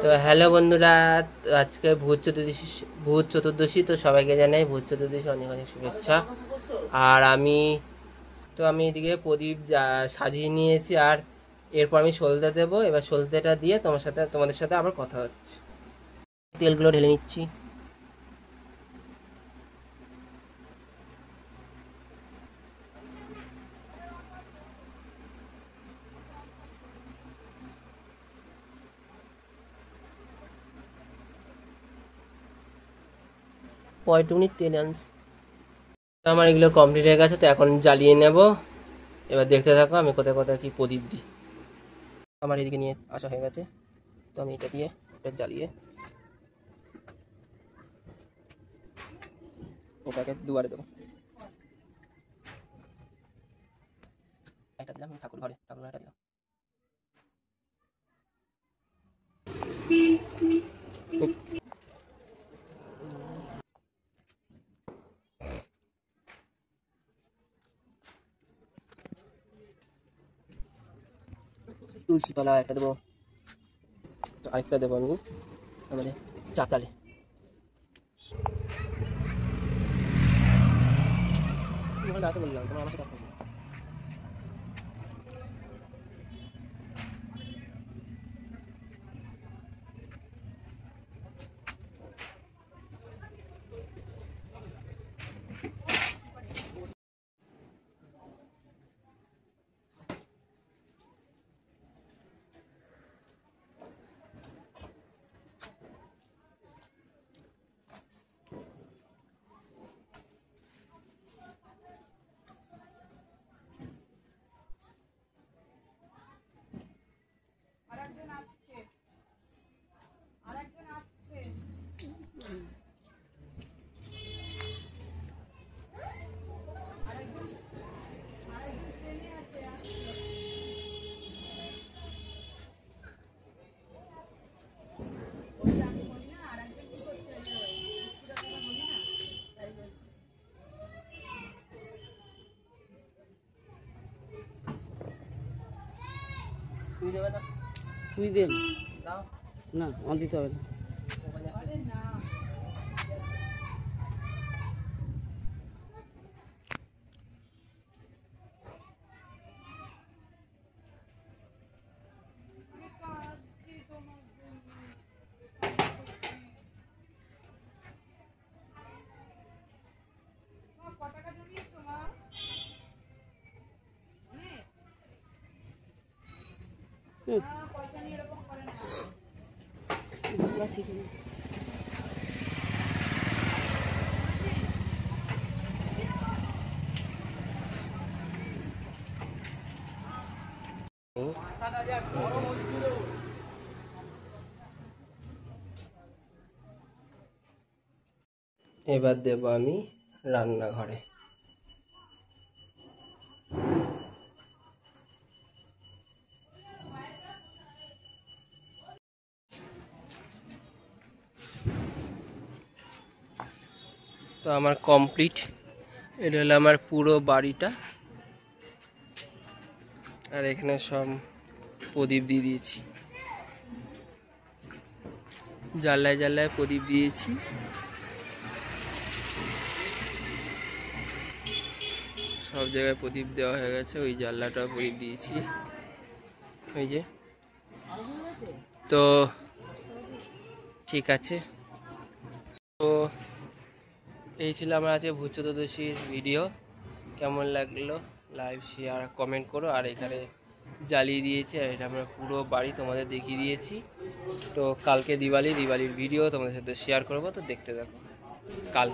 তো হ্যালো বন্ধুরা, তো আজকে ভূত চতুর্দশী। তো সবাইকে জানাই ভূত চতুর্দশী অনেক অনেক শুভেচ্ছা। আর আমি এদিকে প্রদীপ সাজিয়ে নিয়েছি। আর এরপর আমি সলতে দেবো। এবার সলতেটা দিয়ে তোমাদের সাথে আবার কথা হচ্ছে। তেলগুলো ঢেলে নিচ্ছি। পয়টুনি তেল আনছি। আমার এগুলো কমপ্লিট হয়ে গেছে, তো এখন জ্বালিয়ে নেব। এবার দেখতে থাকো আমি কোথায় কোথায় কি প্রদীপ দিই। আমার এদিকে নিয়ে আসা হয়ে গেছে, তো আমি এটা দিয়ে এটা জ্বালিয়ে এটাকে দুয়ারে দেবো। একটা দিলাম ঠাকুর ঘরে, ঠাকুর ঘরে দিলাম। তুলসী তলা একটা দেবো, তো আরেকটা দেবো আমি আমাদের চাতালে। রাতে বললাম তোমার আমার সাথে আসতে। তুই দেবে না? তুই দে দাও। না, আমার দিতে হবে না। ঠিক আছে। এবার দেবো আমি রান্নাঘরে। তো আমার কমপ্লিট। এটা হলো আমার পুরো বাড়িটা। আর এখানে সব প্রদীপ দিয়ে দিয়েছি, জানলায় জানলায় প্রদীপ দিয়েছি। সব জায়গায় প্রদীপ দেওয়া হয়ে গেছে। ওই জানলাটাও প্রদীপ দিয়েছি, ওই যে। তো ঠিক আছে। তো এই ছিল আমার আজকে ভূত চতুর্দশীর ভিডিও। কেমন লাগলো লাইভ শেয়ার কমেন্ট করো। আর এখানে জ্বালিয়ে দিয়েছি, আর এটা আমরা পুরো বাড়ি তোমাদের দেখিয়ে দিয়েছি। তো কালকে দিওয়ালির ভিডিও তোমাদের সাথে শেয়ার করবো, তো দেখতে থাকো কাল।